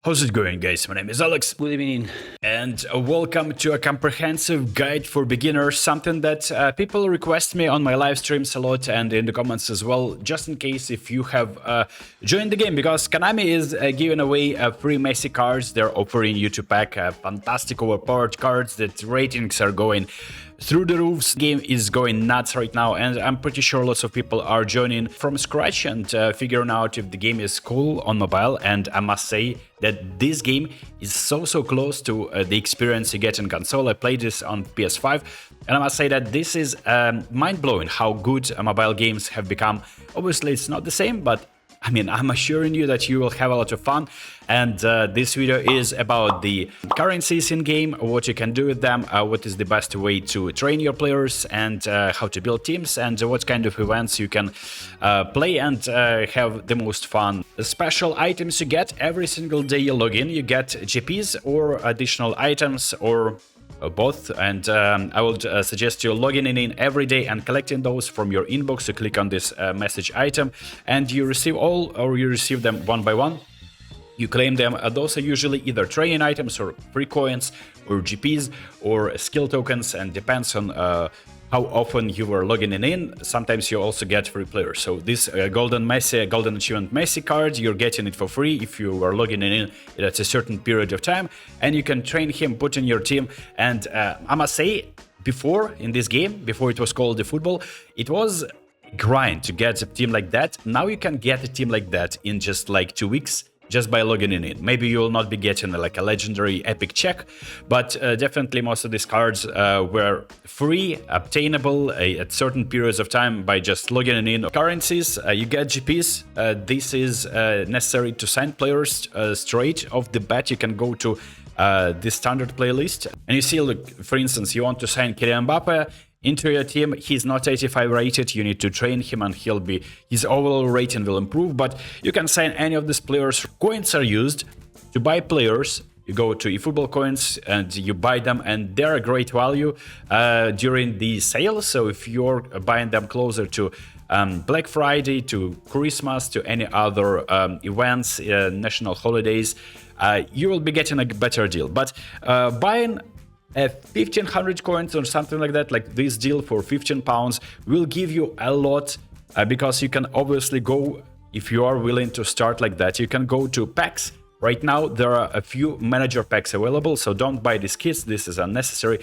How's it going, guys? My name is Alex. Good evening. And welcome to a comprehensive guide for beginners, something that people request me on my live streams a lot and in the comments as well, just in case if you have joined the game, because Konami is giving away free Messi cards. They're offering you to pack fantastic overpowered cards that ratings are going through the roofs. Game is going nuts right now, and I'm pretty sure lots of people are joining from scratch and figuring out if the game is cool on mobile. And I must say that this game is so close to the experience you get in console. I played this on PS5, and I must say that this is mind-blowing how good mobile games have become. Obviously, it's not the same, but I mean, I'm assuring you that you will have a lot of fun. And this video is about the currencies in game, what you can do with them, what is the best way to train your players, and how to build teams, and what kind of events you can play and have the most fun. The special items you get every single day you log in, you get GPs or additional items or both, and I would suggest you logging in every day and collecting those from your inbox. You click on this message item and you receive all, or you receive them one by one. You claim them. Those are usually either training items or free coins or GPs or skill tokens, and depends on how often you were logging in. Sometimes you also get free players. So this golden achievement Messi card, you're getting it for free if you were logging in at a certain period of time, and you can train him, put in your team. And I must say, before in this game, before it was called eFootball, it was grind to get a team like that. Now you can get a team like that in just like 2 weeks, just by logging in. Maybe you will not be getting like a legendary epic check, but definitely most of these cards were free, obtainable at certain periods of time by just logging in. Currencies, you get GPs. This is necessary to sign players straight off the bat. You can go to the standard playlist and you see, look, for instance, you want to sign Kylian Mbappe into your team. He's not 85 rated, you need to train him and his overall rating will improve, but you can sign any of these players. Coins are used to buy players. You go to eFootball coins and you buy them, and they're a great value during the sale. So if you're buying them closer to Black Friday, to Christmas, to any other events, national holidays, you will be getting a better deal. But buying 1500 coins or something like that, like this deal for £15, will give you a lot, because you can obviously go, if you are willing to start like that, you can go to packs. Right now there are a few manager packs available, so don't buy these kits, this is unnecessary.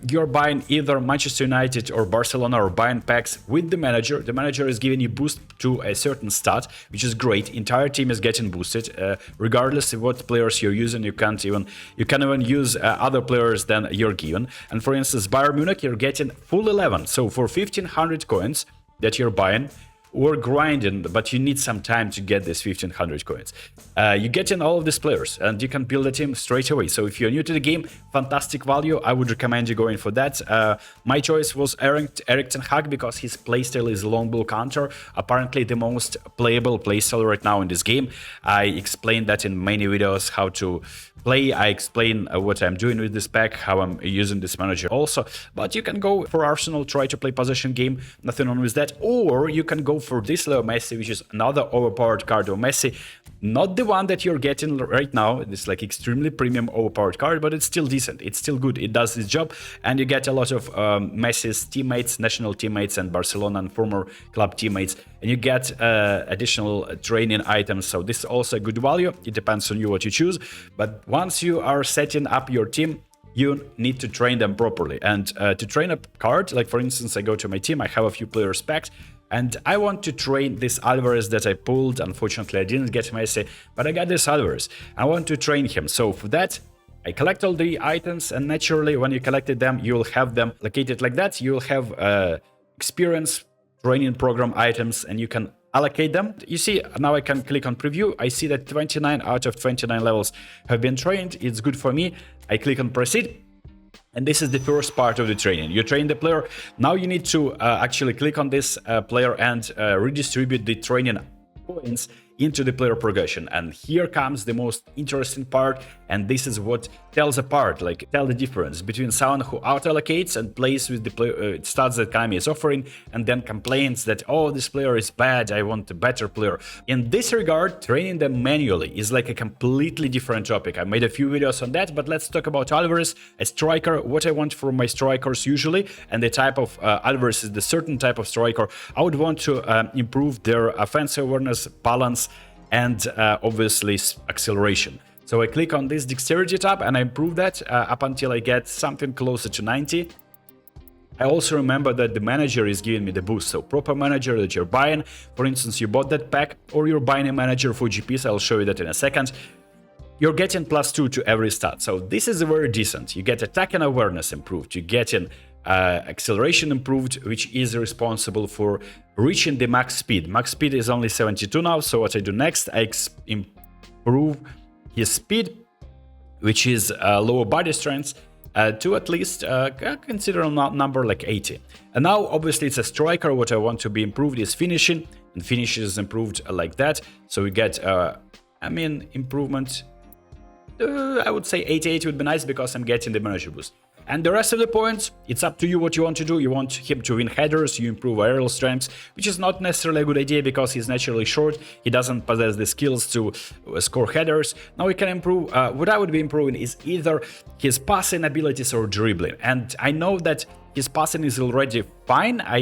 You're buying either Manchester United or Barcelona, or buying packs with the manager. The manager is giving you boost to a certain stat, which is great. Entire team is getting boosted, regardless of what players you're using. You can even use other players than you're given. And for instance, Bayern Munich, you're getting full 11. So for 1500 coins that you're buying or grinding, but you need some time to get this 1500 coins, you get in all of these players and you can build a team straight away. So if you're new to the game, fantastic value. I would recommend you going for that. My choice was Eric Ten Hag, because his playstyle is long ball counter, apparently the most playable playstyle right now in this game. I explained that in many videos, how to play. I explain what I'm doing with this pack, how I'm using this manager also. But you can go for Arsenal, try to play possession game, nothing wrong with that. Or you can go for this Leo Messi, which is another overpowered card of Messi. Not the one that you're getting right now. It's like extremely premium overpowered card, but it's still decent. It's still good. It does its job, and you get a lot of Messi's teammates, national teammates, and Barcelona and former club teammates, and you get additional training items. So this is also a good value. It depends on you what you choose, but once you are setting up your team, you need to train them properly. And to train a card, like for instance, I go to my team, I have a few players packed, and I want to train this Alvarez that I pulled. Unfortunately, I didn't get Messi, but I got this Alvarez. I want to train him. So for that, I collect all the items, and naturally, when you collected them, you'll have them located like that. You'll have experience training program items, and you can allocate them. You see, now I can click on preview. I see that 29 out of 29 levels have been trained. It's good for me. I click on proceed. And this is the first part of the training. You train the player. Now you need to actually click on this player and redistribute the training points into the player progression. And here comes the most interesting part, and this is what tells apart, like tell the difference between someone who auto-allocates and plays with the stats that Konami is offering, and then complains that, oh, this player is bad, I want a better player. In this regard, training them manually is like a completely different topic. I made a few videos on that, but let's talk about Alvarez, a striker, what I want from my strikers usually, and the type of Alvarez is the certain type of striker. I would want to improve their offensive awareness, balance, and obviously acceleration. So I click on this dexterity tab and I improve that up until I get something closer to 90. I also remember that the manager is giving me the boost. So proper manager that you're buying, for instance, you bought that pack, or you're buying a manager for GPs, I'll show you that in a second, you're getting +2 to every stat. So this is very decent. You get attack and awareness improved, you get in acceleration improved, which is responsible for reaching the max speed. Max speed is only 72 now, so what I do next, I improve his speed, which is lower body strength, to at least consider a number like 80. And now obviously it's a striker. What I want to be improved is finishing, and finish is improved like that. So we get improvement, I would say 88 would be nice because I'm getting the manager boost. And the rest of the points, it's up to you what you want to do. You want him to win headers, you improve aerial strength, which is not necessarily a good idea because he's naturally short. He doesn't possess the skills to score headers. Now we can improve, what I would be improving is either his passing abilities or dribbling. And I know that his passing is already fine. I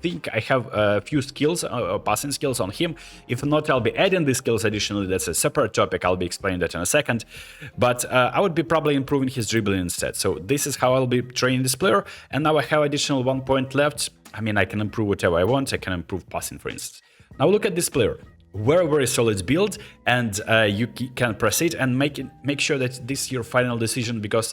think I have a few skills, passing skills on him. If not, I'll be adding these skills additionally. That's a separate topic. I'll be explaining that in a second. But I would be probably improving his dribbling instead. So this is how I'll be training this player. And now I have additional 1 point left. I mean, I can improve whatever I want. I can improve passing, for instance. Now look at this player. Very solid build, and you can proceed and make sure that this is your final decision, because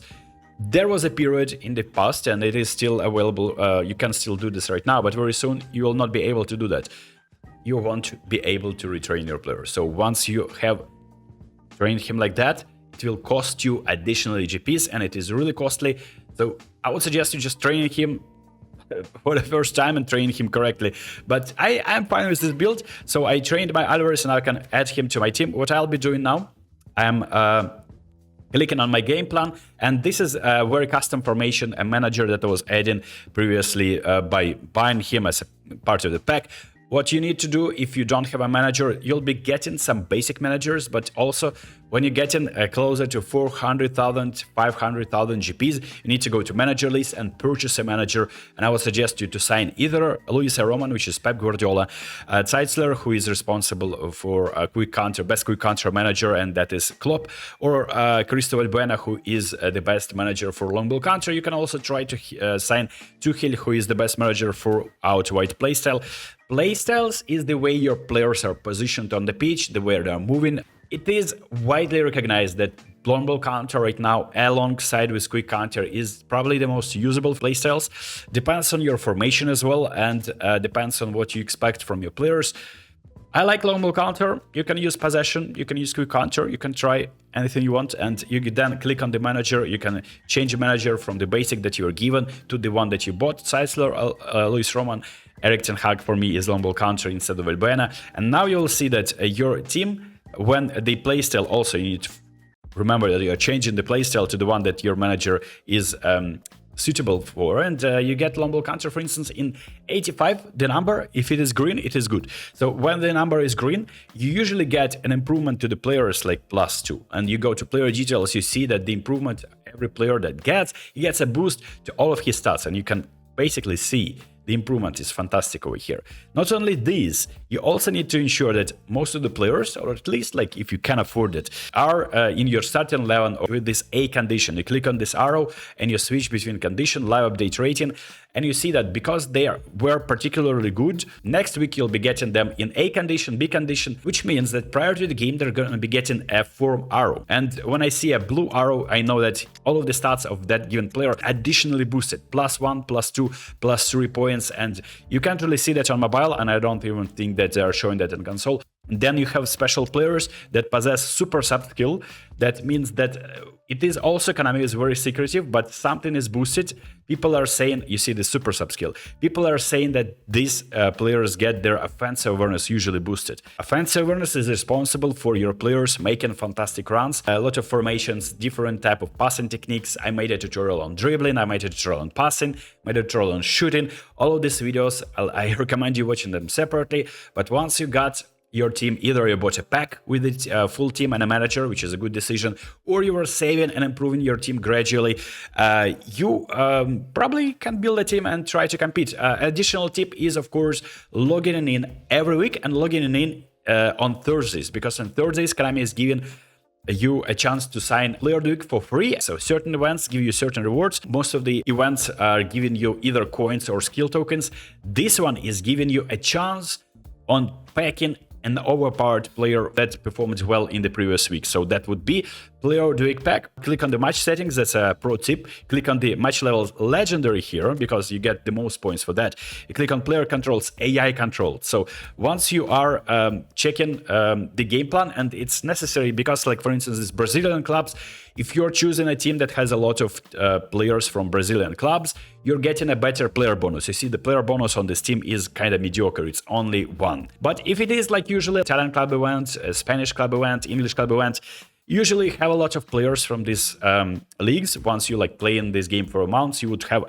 there was a period in the past, and it is still available, you can still do this right now, but very soon you will not be able to do that. You want to be able to retrain your player. So once you have trained him like that, it will cost you additionally GPs, and it is really costly. So I would suggest you just training him for the first time and train him correctly. But I am fine with this build. So I trained my Alvarez and I can add him to my team. What I'll be doing now, I'm clicking on my game plan, and this is a very custom formation, a manager that I was adding previously by buying him as a part of the pack. What you need to do if you don't have a manager, you'll be getting some basic managers, but also when you're getting closer to 400,000, 500,000 GPs, you need to go to manager list and purchase a manager. And I would suggest you to sign either Luis Roman, which is Pep Guardiola, Zeitzler, who is responsible for quick counter, best quick counter manager, and that is Klopp, or Cristobal Buena, who is the best manager for long ball counter. You can also try to sign Tuchel, who is the best manager for out-wide playstyle. Playstyles is the way your players are positioned on the pitch, the way they are moving. It is widely recognized that long ball counter right now, alongside with quick counter, is probably the most usable playstyles. Depends on your formation as well, and depends on what you expect from your players. I like long ball counter. You can use possession, you can use quick counter, you can try anything you want, and you can then click on the manager. You can change the manager from the basic that you were given to the one that you bought. Zeitzler, Luis Roman, Erik ten Hag for me is long ball counter instead of Valbuena. And now you'll see that your team, when they playstyle, also you need to remember that you are changing the playstyle to the one that your manager is suitable for, and you get long ball counter, for instance, in 85, the number, if it is green, it is good. So when the number is green, you usually get an improvement to the players like +2, and you go to player details, you see that the improvement every player that gets, he gets a boost to all of his stats, and you can basically see the improvement is fantastic over here. Not only this, you also need to ensure that most of the players, or at least like if you can afford it, are in your starting 11 with this A condition. You click on this arrow and you switch between condition, live update rating, and you see that because they were particularly good, next week you'll be getting them in A condition, B condition, which means that prior to the game they're going to be getting a form arrow. And when I see a blue arrow, I know that all of the stats of that given player are additionally boosted, +1, +2, +3 points, and you can't really see that on mobile, and I don't even think that they are showing that in console. Then you have special players that possess super sub skill. That means that it is also economy is very secretive, but something is boosted. People are saying, you see the super sub skill. People are saying that these players get their offensive awareness usually boosted. Offensive awareness is responsible for your players making fantastic runs, a lot of formations, different type of passing techniques. I made a tutorial on dribbling, I made a tutorial on passing, made a tutorial on shooting. All of these videos, I recommend you watching them separately. But once you got your team, either you bought a pack with it, full team and a manager, which is a good decision, or you are saving and improving your team gradually, you probably can build a team and try to compete. Additional tip is, of course, logging in every week and logging in on Thursdays, because on Thursdays, Konami is giving you a chance to sign Player of the Week for free. So certain events give you certain rewards. Most of the events are giving you either coins or skill tokens. This one is giving you a chance on packing an overpowered player that performed well in the previous week. So that would be Player of the Week pack. Click on the match settings, that's a pro tip. Click on the match levels legendary here, because you get the most points for that. You click on player controls, AI control. So once you are checking the game plan, and it's necessary because, like, for instance, these Brazilian clubs, if you're choosing a team that has a lot of players from Brazilian clubs, you're getting a better player bonus. You see, the player bonus on this team is kind of mediocre. It's only 1. But if it is like usually Italian club event, a Spanish club event, English club event, usually have a lot of players from these leagues. Once you like play in this game for a month, you would have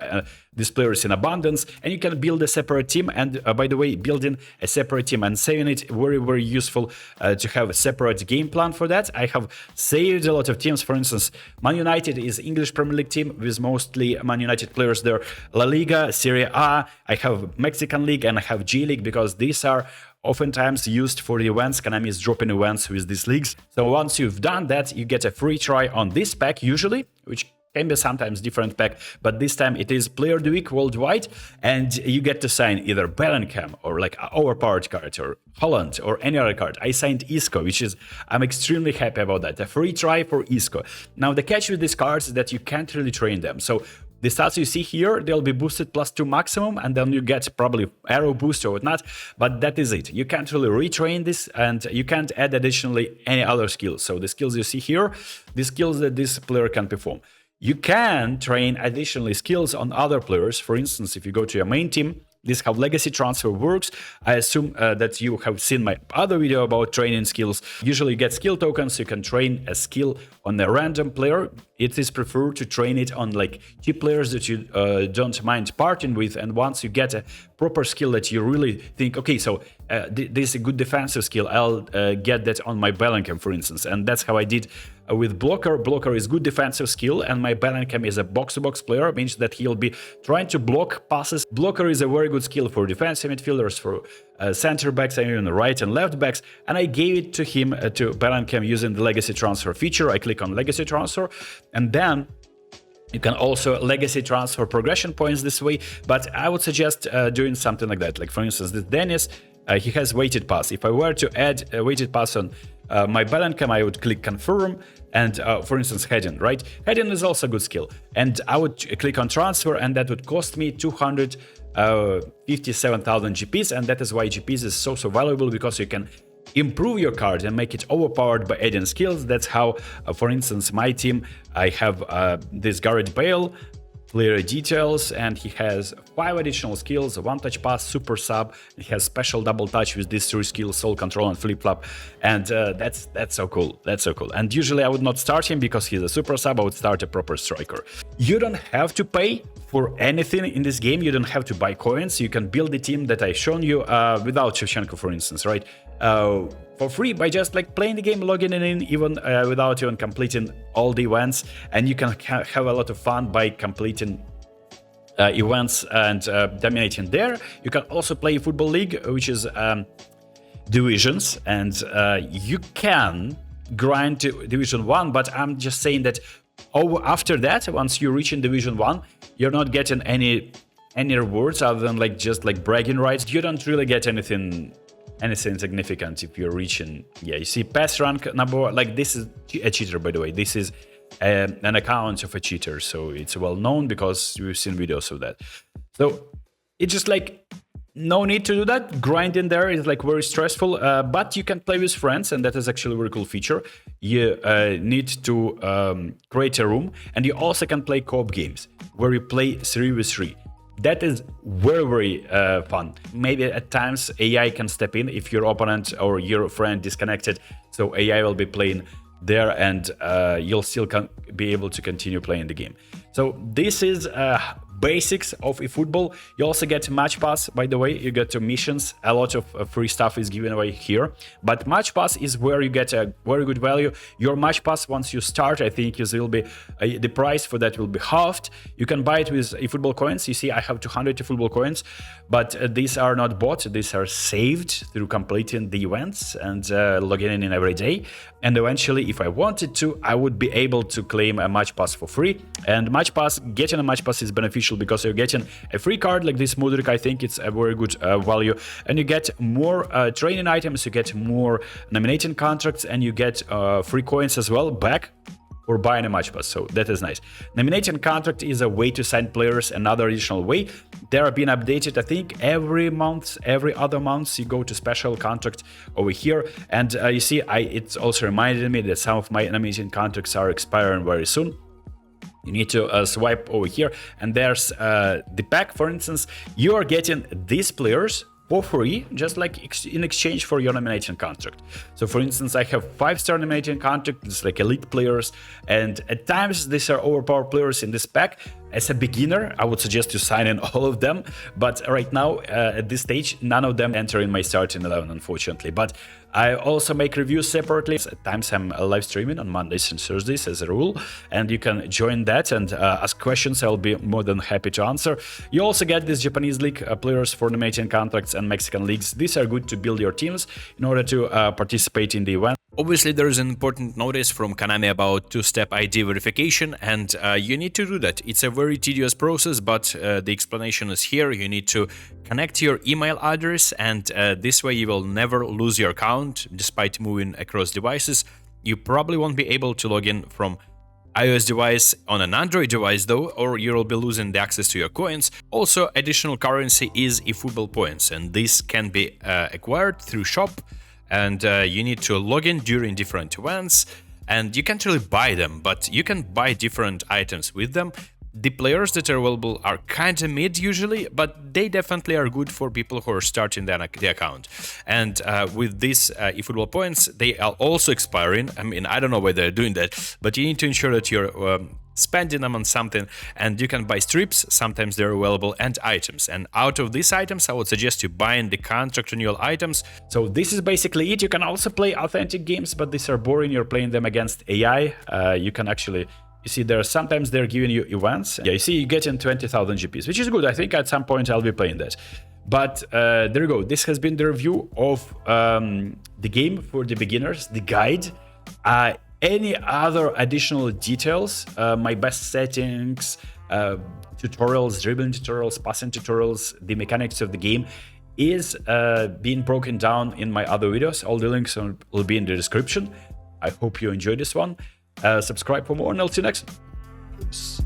these players in abundance, and you can build a separate team. And by the way, building a separate team and saving it, very, very useful to have a separate game plan for that. I have saved a lot of teams. For instance, Man United is English Premier League team with mostly Man United players there. La Liga, Serie A, I have Mexican League, and I have G League, because these are oftentimes used for the events. Konami is dropping events with these leagues. So once you've done that, you get a free try on this pack usually, which can be sometimes different pack, but this time it is Player of the Week worldwide, and you get to sign either Bellingham or like overpowered card, or Holland, or any other card. I signed Isco, which is, I'm extremely happy about that. A free try for Isco. Now the catch with these cards is that you can't really train them. So the stats you see here, they'll be boosted +2 maximum, and then you get probably arrow boost or whatnot, but that is it. You can't really retrain this, and you can't add additionally any other skills. So the skills you see here, the skills that this player can perform. You can train additionally skills on other players. For instance, if you go to your main team, this is how legacy transfer works. I assume that you have seen my other video about training skills. Usually you get skill tokens, you can train a skill on a random player. It is preferred to train it on like cheap players that you don't mind parting with. And once you get a proper skill that you really think, okay, so this is a good defensive skill, I'll get that on my Bellingham, for instance. And that's how I did with Blocker. Blocker is good defensive skill, and my Bellingham is a box-to-box player, means that he'll be trying to block passes. Blocker is a very good skill for defensive midfielders, for center backs, and even right and left backs. And I gave it to him, to Bellingham, using the legacy transfer feature. I click on legacy transfer, and then you can also legacy transfer progression points this way, but I would suggest doing something like that. Like, for instance, this Dennis, he has weighted pass. If I were to add a weighted pass on my Bellingham, I would click confirm, and for instance, heading, right? Heading is also a good skill. And I would click on transfer, and that would cost me 257,000 GPs, and that is why GPs is so valuable, because you can improve your card and make it overpowered by adding skills. That's how, for instance, my team, I have this Gareth Bale, player details, and he has 5 additional skills: one touch pass, super sub. He has special double touch with these 3 skills: soul control and flip flop. And that's so cool. That's so cool. And usually I would not start him because he's a super sub. I would start a proper striker. You don't have to pay for anything in this game. You don't have to buy coins. You can build the team that I shown you without Shevchenko, for instance, right? For free, by just like playing the game, logging in, even without even completing all the events. And you can have a lot of fun by completing events and dominating there. You can also play Football League, which is divisions, and you can grind to Division 1, but I'm just saying that after that, once you reach in Division 1, you're not getting any rewards other than like just like bragging rights. You don't really get anything significant if you're reaching. Yeah, you see pass rank number 1, like this is a cheater, by the way. This is an account of a cheater, so it's well known because we've seen videos of that. So it's just like No need to do that. Grinding there is like very stressful, but you can play with friends, and that is actually a very cool feature. You need to create a room, and you also can play co-op games where you play 3v3. That is very, very fun. Maybe at times AI can step in if your opponent or your friend disconnected, so AI will be playing there, and you'll still be able to continue playing the game. So this is basics of eFootball. You also get match pass, by the way. You get missions. A lot of free stuff is given away here, but match pass is where you get a very good value. Your match pass, once you start, I think will be the price for that will be halved. You can buy it with eFootball coins. You see, I have 200 eFootball coins, but these are not bought. These are saved through completing the events and logging in every day. And eventually, if I wanted to, I would be able to claim a match pass for free. And match pass, getting a match pass is beneficial because you're getting a free card like this Mudrik. I think it's a very good value, and you get more training items, you get more nominating contracts, and you get free coins as well back for buying a match pass. So that is nice. Nominating contract is a way to sign players, another additional way. They are being updated, I think, every month, every other month. You go to special contract over here, and you see, it's also reminded me that some of my nominating contracts are expiring very soon. You need to swipe over here, and there's the pack. For instance, you are getting these players for free, just like in exchange for your nominating contract. So for instance, I have 5-star nominating contract, it's like elite players, and at times these are overpowered players in this pack. As a beginner, I would suggest you sign in all of them, but right now, at this stage, none of them enter in my starting 11, unfortunately. But I also make reviews separately. At times I'm live streaming on Mondays and Thursdays as a rule, and you can join that and ask questions. I'll be more than happy to answer. You also get these Japanese league players for nominating contracts and Mexican leagues. These are good to build your teams in order to participate in the event. Obviously, there is an important notice from Konami about two-step ID verification, and you need to do that. It's a very tedious process, but the explanation is here. You need to connect your email address, and this way you will never lose your account despite moving across devices. You probably won't be able to log in from iOS device on an Android device though, or you'll be losing the access to your coins. Also, additional currency is eFootball points, and this can be acquired through shop, and you need to log in during different events, and you can't really buy them, but you can buy different items with them. The players that are available are kind of mid usually, but they definitely are good for people who are starting the account. And with these eFootball points, they are also expiring. I mean, I don't know why they're doing that, but you need to ensure that you're spending them on something, and you can buy strips, sometimes they're available, and items. And out of these items, I would suggest you buying the contract renewal items. So this is basically it. You can also play authentic games, but these are boring. You're playing them against AI. You can actually... You see, sometimes they're giving you events. Yeah, you see, you get in 20,000 GPs, which is good. I think at some point I'll be playing that. But there you go. This has been the review of the game for the beginners, the guide. Any other additional details, my best settings, tutorials, dribbling tutorials, passing tutorials, the mechanics of the game is being broken down in my other videos. All the links will be in the description. I hope you enjoyed this one. Subscribe for more, and I'll see you next one.